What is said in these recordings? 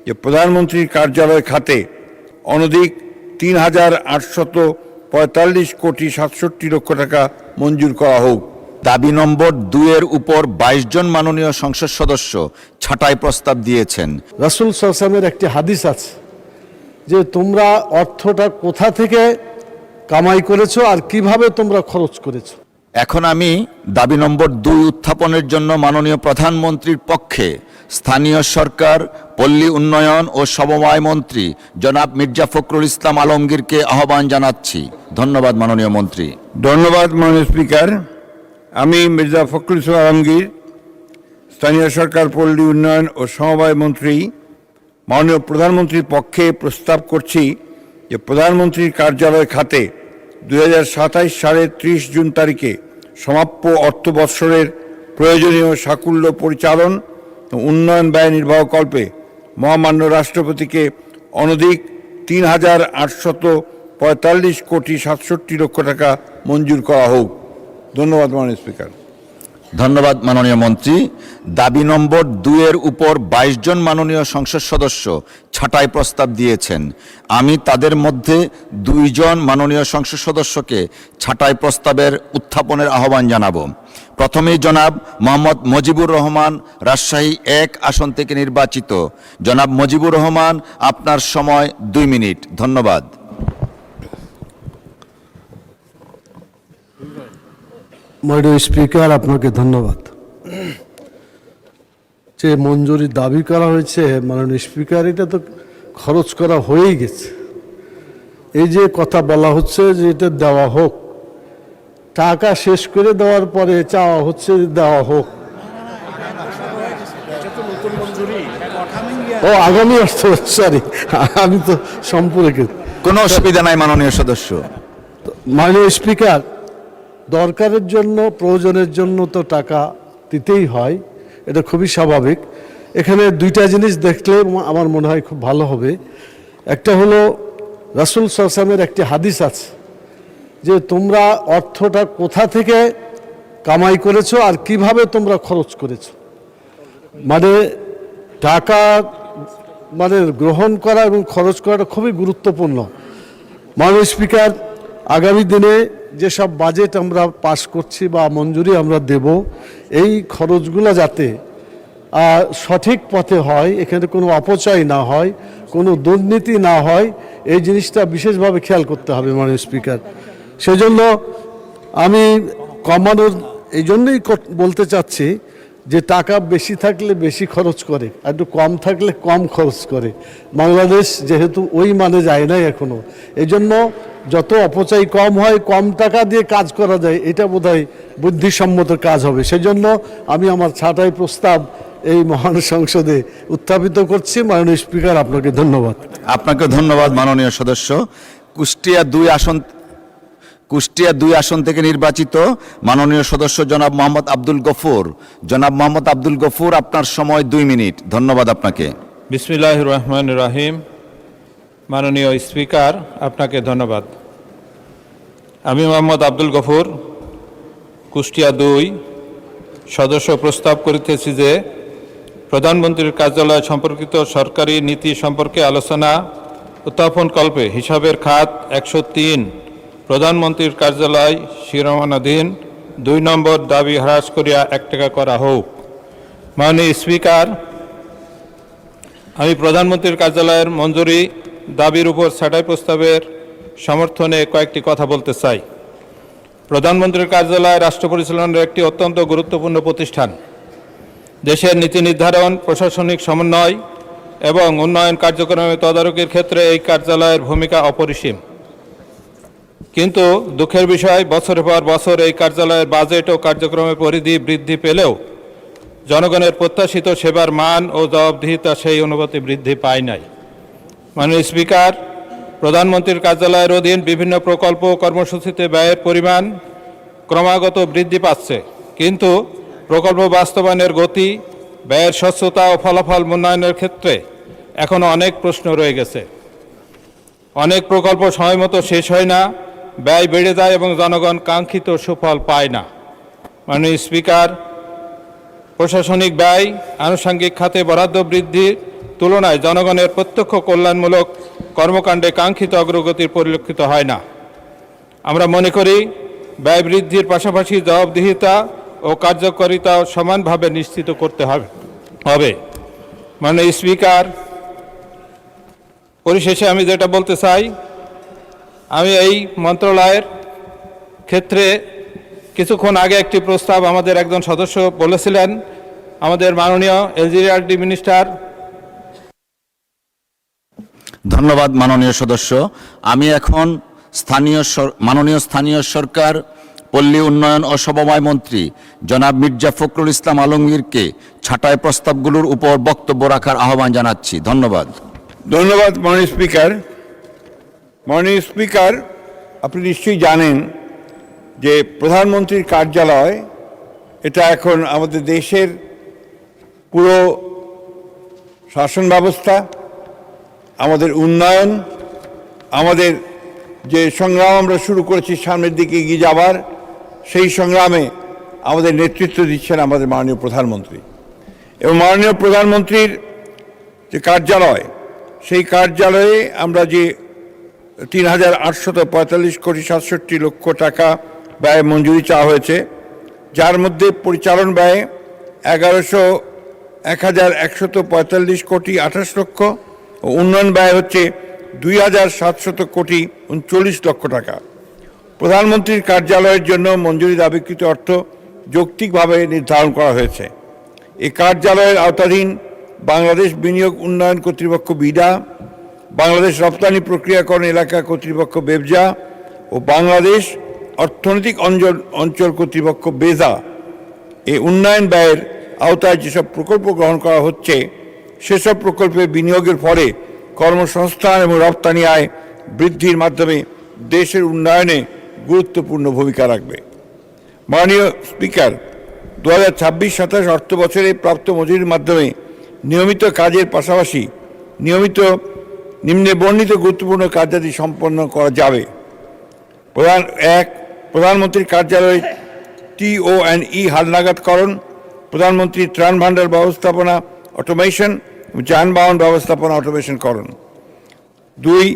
যে প্রধানমন্ত্রীর কার্যালয় খাতে অনধিক ৩,৮৪৫ কোটি ৬৭ লক্ষ টাকা মঞ্জুর করা হোক। দাবি নম্বর ২-এর উপর ২২ জন মাননীয় সংসদ সদস্য ছাঁটাই প্রস্তাব দিয়েছেন। রাসূল সাল্লাল্লাহু আলাইহি ওয়াসাল্লামের একটি হাদিস আছে যে তোমরা অর্থটা কোথা থেকে কামাই করেছো আর কিভাবে তোমরা খরচ করেছো। এখন আমি দাবি নম্বর ২ উত্থাপনের জন্য মাননীয় প্রধানমন্ত্রীর পক্ষে স্থানীয় সরকার, পল্লী উন্নয়ন ও সমবায় মন্ত্রী জনাব মির্জা ফখরুল ইসলাম আলমগীরকে আহ্বান জানাচ্ছি। ধন্যবাদ মাননীয় মন্ত্রী। ধন্যবাদ মাননীয় স্পিকার। আমি মির্জা ফখরুল ইসলাম আলমগীর, স্থানীয় সরকার, পল্লী উন্নয়ন ও সমবায় মন্ত্রী, মাননীয় প্রধানমন্ত্রীর পক্ষে প্রস্তাব করছি যে প্রধানমন্ত্রীর কার্যালয় খাতে 2027 সালের 30 জুন তারিখে সমাপ্য অর্থ বৎসরের প্রয়োজনীয় সাকুল্য পরিচালন ও উন্নয়ন ব্যয় নির্বাহকল্পে মহামান্য রাষ্ট্রপতিকে অনধিক ৩,৮৪৫ কোটি ৬৭ লক্ষ টাকা মঞ্জুর করা হোক। ধন্যবাদ মাননীয় স্পিকার। ধন্যবাদ মাননীয় মন্ত্রী। দাবি নম্বর ২-এর উপর ২২ জন মাননীয় সংসদ সদস্য ছাঁটাই প্রস্তাব দিয়েছেন। আমি তাদের মধ্যে ২ জন মাননীয় সংসদ সদস্যকে ছাঁটাই প্রস্তাবের উত্থাপনের আহ্বান জানাবো। প্রথমেই জনাব মোহাম্মদ মজিবুর রহমান, রাজশাহী ১ আসন থেকে নির্বাচিত। জনাব মজিবুর রহমান, আপনার সময় ২ মিনিট। ধন্যবাদ। মাননীয় স্পিকার, আপনাকে ধন্যবাদ। যে মঞ্জুরির দাবি করা হয়েছে মাননীয় স্পিকার, এটা তো খরচ করা হয়েই গেছে। এই যে কথা বলা হচ্ছে যে এটা দেওয়া হোক, টাকা শেষ করে দেওয়ার পরে চাওয়া হচ্ছে দেওয়া হোক। ও আগামী অর্থ, সরি, আমি তো সম্পর্কে কোনো অসুবিধা নাই মাননীয় সদস্য। মাননীয় স্পিকার, দরকারের জন্য, প্রয়োজনের জন্য তো টাকা দিতেই হয়, এটা খুবই স্বাভাবিক। এখানে দুইটা জিনিস দেখলে আমার মনে হয় খুব ভালো হবে। একটা হলো রাসূল সাল্লাল্লাহু আলাইহি ওয়াসাল্লামের একটি হাদিস আছে যে তোমরা অর্থটা কোথা থেকে কামাই করেছো আর কিভাবে তোমরা খরচ করেছো। মানে টাকা মানে গ্রহণ করা এবং খরচ করাটা খুবই গুরুত্বপূর্ণ। মাননীয় স্পিকার, আগামী দিনে যেসব বাজেট আমরা পাস করছি বা মঞ্জুরি আমরা দেব, এই খরচগুলো যাতে সঠিক পথে হয়, এখানে কোনো অপচয় না হয়, কোনো দুর্নীতি না হয়, এই জিনিসটা বিশেষভাবে খেয়াল করতে হবে মাননীয় স্পিকার। সেজন্য আমি কমানোর এই জন্যই বলতে চাচ্ছি যে টাকা বেশি থাকলে বেশি খরচ করে, আর একটু কম থাকলে কম খরচ করে। বাংলাদেশ যেহেতু ওই মানে যায় নাই এখনো, এই জন্য যত অপচয় কম হয়, কম টাকা দিয়ে কাজ করা যায়, এটা বোধহয় বুদ্ধিসম্মত কাজ হবে। সেজন্য আমি আমার ছাঁটাই প্রস্তাব এই মহান সংসদে উত্থাপিত করছি। মাননীয় স্পিকার, আপনাকে ধন্যবাদ। আপনাকে ধন্যবাদ মাননীয় সদস্য। কুষ্টিয়া ২ আসন থেকে নির্বাচিত মাননীয় সদস্য জনাব মোহাম্মদ আব্দুল গফুর। জনাব মোহাম্মদ আব্দুল গফুর, আপনার সময় ২ মিনিট। ধন্যবাদ আপনাকে। বিসমিল্লাহির রহমানির রহিম। মাননীয় স্পিকার, আপনাকে ধন্যবাদ। আমি মোহাম্মদ আব্দুল গফুর, কুষ্টিয়া ২ সদস্য প্রস্তাব করিতেছি যে প্রধানমন্ত্রীর কার্যালয় সম্পর্কিত সরকারি নীতি সম্পর্কে আলোচনা উত্থাপনকল্পে হিসাবের খাত ১০৩ প্রধানমন্ত্রীর কার্যালয় শিরোনামাধীন ২ নম্বর দাবি হ্রাস করিয়া ১ টাকা করা হোক। মাননীয় স্পিকার, আমি প্রধানমন্ত্রীর কার্যালয়ের মঞ্জুরি দাবির উপর ছাঁটাই প্রস্তাবের সমর্থনে কয়েকটি কথা বলতে চাই। প্রধানমন্ত্রীর কার্যালয় রাষ্ট্র পরিচালনার একটি অত্যন্ত গুরুত্বপূর্ণ প্রতিষ্ঠান। দেশের নীতি নির্ধারণ, প্রশাসনিক সমন্বয় এবং উন্নয়ন কার্যক্রমে তদারকির ক্ষেত্রে এই কার্যালয়ের ভূমিকা অপরিসীম। কিন্তু দুঃখের বিষয়, বছরের পর বছর এই কার্যালয়ের বাজেট ও কার্যক্রমের পরিধি বৃদ্ধি পেলেও জনগণের প্রত্যাশিত সেবার মান ও জবাবদিহিতা সেই অনুভূতি বৃদ্ধি পায় নাই। মাননীয় স্পিকার, প্রধানমন্ত্রীর কার্যালয়ের অধীন বিভিন্ন প্রকল্প ও কর্মসূচিতে ব্যয়ের পরিমাণ ক্রমাগত বৃদ্ধি পাচ্ছে, কিন্তু প্রকল্প বাস্তবায়নের গতি, ব্যয়ের স্বচ্ছতা ও ফলাফল মূল্যায়নের ক্ষেত্রে এখনও অনেক প্রশ্ন রয়ে গেছে। অনেক প্রকল্প সময়মতো শেষ হয় না, ব্যয় বেড়ে যায় এবং জনগণ কাঙ্ক্ষিত সুফল পায় না। মাননীয় স্পিকার, প্রশাসনিক ব্যয়, আনুষঙ্গিক খাতে বরাদ্দ বৃদ্ধির তুলনায় জনগণের প্রত্যক্ষ কল্যাণমূলক কর্মকাণ্ডে কাঙ্ক্ষিত অগ্রগতির পরিলক্ষিত হয় না। আমরা মনে করি ব্যয় বৃদ্ধির পাশাপাশি জবাবদিহিতা ও কার্যকারিতা সমানভাবে নিশ্চিত করতে হবে। মাননীয় স্পিকার, পরিশেষে আমি যেটা বলতে চাই, আমি এই মন্ত্রণালয়ের ক্ষেত্রে কিছুক্ষণ আগে একটি প্রস্তাব আমাদের একজন সদস্য বলেছিলেন, আমাদের মাননীয় এলজিআরডি মিনিস্টার। ধন্যবাদ মাননীয় সদস্য। আমি এখন মাননীয় স্থানীয় সরকার, পল্লী উন্নয়ন ও সমবায় মন্ত্রী জনাব মির্জা ফখরুল ইসলাম আলমগীরকে ছাঁটাই প্রস্তাবগুলোর উপর বক্তব্য রাখার আহ্বান জানাচ্ছি। ধন্যবাদ। ধন্যবাদ মাননীয় স্পিকার। মাননীয় স্পিকার, আপনি নিশ্চয়ই জানেন যে প্রধানমন্ত্রীর কার্যালয় এটা এখন আমাদের দেশের পুরো শাসন ব্যবস্থা, আমাদের উন্নয়ন, আমাদের যে সংগ্রাম আমরা শুরু করেছি সামনের দিকে এগিয়ে যাবার, সেই সংগ্রামে আমাদের নেতৃত্ব দিচ্ছেন আমাদের মাননীয় প্রধানমন্ত্রী। এবং মাননীয় প্রধানমন্ত্রীর যে কার্যালয়, সেই কার্যালয়ে আমরা যে ৩,৮৪৫,৬৭ টাকা ব্যয় মঞ্জুরি চাওয়া হয়েছে, যার মধ্যে পরিচালন ব্যয় ১,১৪৫,২৮ ও উন্নয়ন ব্যয় হচ্ছে ২,৭৩৯ টাকা। প্রধানমন্ত্রীর কার্যালয়ের জন্য মঞ্জুরি দাবিকৃত অর্থ যৌক্তিকভাবে নির্ধারণ করা হয়েছে। এই কার্যালয়ের আওতাধীন বাংলাদেশ বিনিয়োগ উন্নয়ন কর্তৃপক্ষ বিডা, বাংলাদেশ রপ্তানি প্রক্রিয়াকরণ এলাকা কর্তৃপক্ষ বেবজা ও বাংলাদেশ অর্থনৈতিক অঞ্চল কর্তৃপক্ষ বেজা এই উন্নয়ন ব্যয়ের আওতায় যেসব প্রকল্প গ্রহণ করা হচ্ছে, সেসব প্রকল্পে বিনিয়োগের ফলে কর্মসংস্থান এবং রপ্তানি আয় বৃদ্ধির মাধ্যমে দেশের উন্নয়নে গুরুত্বপূর্ণ ভূমিকা রাখবে। মাননীয় স্পিকার, ২০২৬-২৭ অর্থ বছরে প্রাপ্ত মজুরির মাধ্যমে নিয়মিত কাজের পাশাপাশি নিম্নে বর্ণিত গুরুত্বপূর্ণ কার্যাদি সম্পন্ন করা যাবে। প্রধানমন্ত্রীর কার্যালয়ে TO&E হালনাগাদকরণ, প্রধানমন্ত্রীর ত্রাণ ভাণ্ডার ব্যবস্থাপনা অটোমেশন, যানবাহন ব্যবস্থাপনা অটোমেশনকরণ। ২.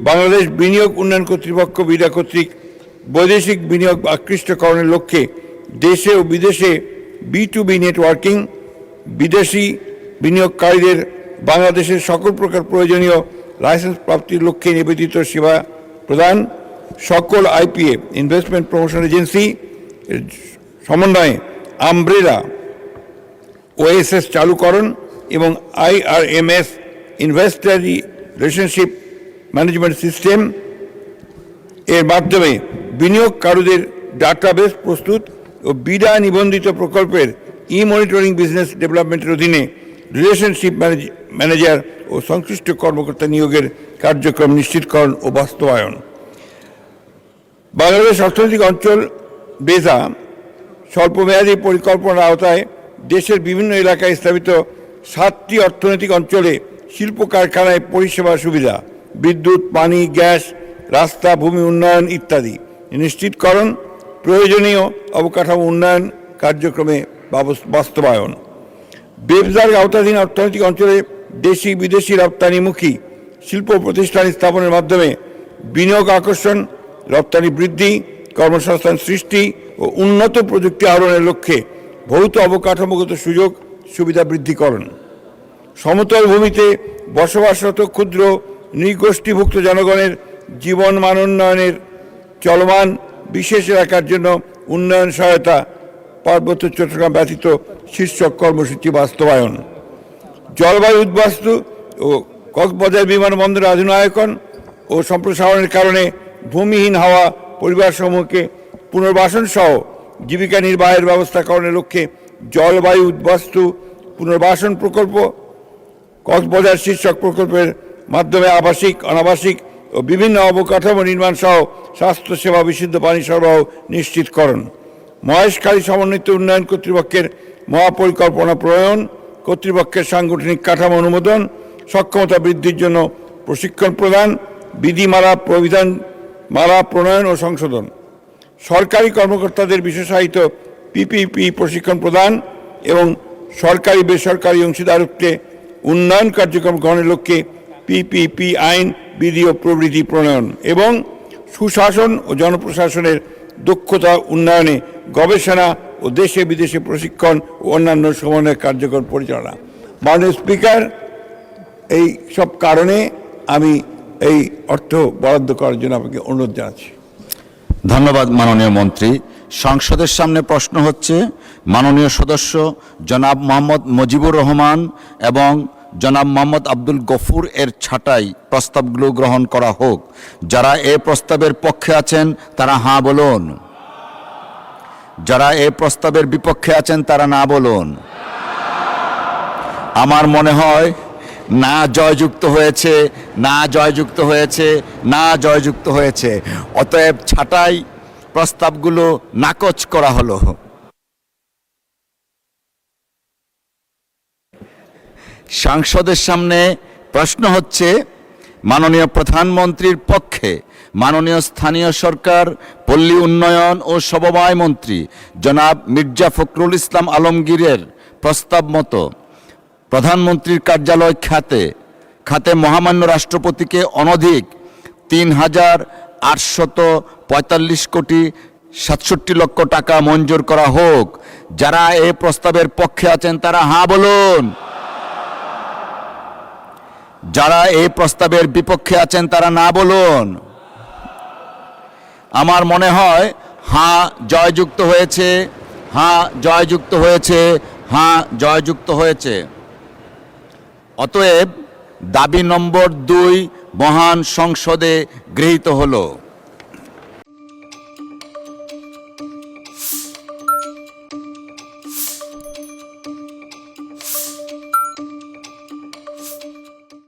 বাংলাদেশ বিনিয়োগ উন্নয়ন কর্তৃপক্ষ বিডা কর্তৃক বৈদেশিক বিনিয়োগ আকৃষ্টকরণের লক্ষ্যে দেশে ও বিদেশে B2B নেটওয়ার্কিং, বিদেশি বিনিয়োগকারীদের বাংলাদেশের সকল প্রকার প্রয়োজনীয় লাইসেন্স প্রাপ্তির লক্ষ্যে নিবেদিত সেবা প্রদান, সকল IPA ইনভেস্টমেন্ট প্রমোশন এজেন্সি সমন্বয়ে আমব্রেলা OSS চালুকরণ এবং IRMS investor relationship management system এর মাধ্যমে বিনিয়োগকারীদের ডাটাবেস প্রস্তুত ও বিডা নিবন্ধিত প্রকল্পের মনিটরিং বিজনেস ডেভেলপমেন্টের অধীনে রিলেশনশিপ ম্যানেজার ও সংশ্লিষ্ট কর্মকর্তা নিয়োগের কার্যক্রম নিশ্চিতকরণ ও বাস্তবায়ন। বাংলাদেশ অর্থনৈতিক অঞ্চল বেজা স্বল্পমেয়াদী পরিকল্পনার আওতায় দেশের বিভিন্ন এলাকায় স্থাপিত 7টি অর্থনৈতিক অঞ্চলে শিল্প কারখানায় পরিষেবা সুবিধা, বিদ্যুৎ, পানি, গ্যাস, রাস্তা, ভূমি উন্নয়ন ইত্যাদি নিশ্চিতকরণ, প্রয়োজনীয় অবকাঠামো উন্নয়ন কার্যক্রমে বাস্তবায়ন। বেবজার আওতাধীন অর্থনৈতিক অঞ্চলে দেশি বিদেশি রপ্তানিমুখী শিল্প প্রতিষ্ঠান স্থাপনের মাধ্যমে বিনিয়োগ আকর্ষণ, রপ্তানি বৃদ্ধি, কর্মসংস্থান সৃষ্টি ও উন্নত প্রযুক্তি আহরণের লক্ষ্যে ভৌত অবকাঠামোগত সুযোগ সুবিধা বৃদ্ধিকরণ। সমতল ভূমিতে বসবাসরত ক্ষুদ্র নৃগোষ্ঠীভুক্ত জনগণের জীবন মান উন্নয়নের চলমান বিশেষ এলাকার জন্য উন্নয়ন সহায়তা, পার্বত্য চট্টগ্রাম ব্যতীত শীর্ষক কর্মসূচি বাস্তবায়ন। জলবায়ু উদ্বাস্তু ও কক্সবাজার বিমানবন্দর আধুনিকায়ন ও সম্প্রসারণের কারণে ভূমিহীন হওয়া পরিবারসমূহকে পুনর্বাসন সহ জীবিকা নির্বাহের ব্যবস্থাকরণের লক্ষ্যে জলবায়ু উদ্বাস্তু পুনর্বাসন প্রকল্প, কক্সবাজার শীর্ষক প্রকল্পের মাধ্যমে আবাসিক, অনাবাসিক ও বিভিন্ন অবকাঠামো নির্মাণ সহ স্বাস্থ্যসেবা, বিশুদ্ধ পানি সরবরাহ নিশ্চিতকরণ। মহেশখালী সমন্বিত উন্নয়ন কর্তৃপক্ষের মহাপরিকল্পনা প্রণয়ন, কর্তৃপক্ষের সাংগঠনিক কাঠামো অনুমোদন, সক্ষমতা বৃদ্ধির জন্য প্রশিক্ষণ প্রদান, বিধিমালা প্রবিধানমালা প্রণয়ন ও সংশোধন। সরকারি কর্মকর্তাদের বিশেষায়িত PPP প্রশিক্ষণ প্রদান এবং সরকারি বেসরকারি অংশীদারত্বে উন্নয়ন কার্যক্রম গ্রহণের লক্ষ্যে পিপিপি আইন বিধি ও প্রভৃতি প্রণয়ন এবং সুশাসন ও জনপ্রশাসনের দক্ষতা উন্নয়নে গবেষণা ও দেশে বিদেশে প্রশিক্ষণ ও অন্যান্য সমন্বয় কার্যক্রম পরিচালনা। মাননীয় স্পিকার, এই সব কারণে আমি এই অর্থ বরাদ্দ করার জন্য আপনাকে অনুরোধ জানাচ্ছি। ধন্যবাদ মাননীয় মন্ত্রী। সংসদের সামনে প্রশ্ন হচ্ছে মাননীয় সদস্য জনাব মোহাম্মদ মুজিবুর রহমান এবং জনাব মোহাম্মদ আব্দুল গফুর এর ছাঁটাই প্রস্তাবগুলো গ্রহণ করা হোক। যারা এই প্রস্তাবের পক্ষে আছেন তারা হাঁ বলুন, যারা এই প্রস্তাবের বিপক্ষে আছেন তারা না বলুন। আমার মনে হয় না জয়যুক্ত হয়েছে, না জয়যুক্ত হয়েছে, না জয়যুক্ত হয়েছে। অতএব ছাঁটাই প্রস্তাবগুলো নাকচ করা হলো। সংসদের সামনে প্রশ্ন হচ্ছে মাননীয় প্রধানমন্ত্রীর পক্ষে মাননীয় স্থানীয় সরকার, পল্লী উন্নয়ন ও সমবায় মন্ত্রী জনাব মির্জা ফখরুল ইসলাম আলমগীরের প্রস্তাব মতো প্রধানমন্ত্রীর কার্যালয় খাতে মহামান্য রাষ্ট্রপতিকে অনধিক ৩,৮৪৫ কোটি ৬৭ লক্ষ টাকা মঞ্জুর করা হোক। যারা এই প্রস্তাবের পক্ষে আছেন তারা হাঁ বলুন, যারা এই প্রস্তাবের বিপক্ষে আছেন তারা না বলুন। আমার মনে হয় হাঁ জয়যুক্ত হয়েছে, হাঁ জয়যুক্ত হয়েছে, হাঁ জয়যুক্ত হয়েছে। অতএব দাবি নম্বর 2 মহান সংসদে গৃহীত হলো।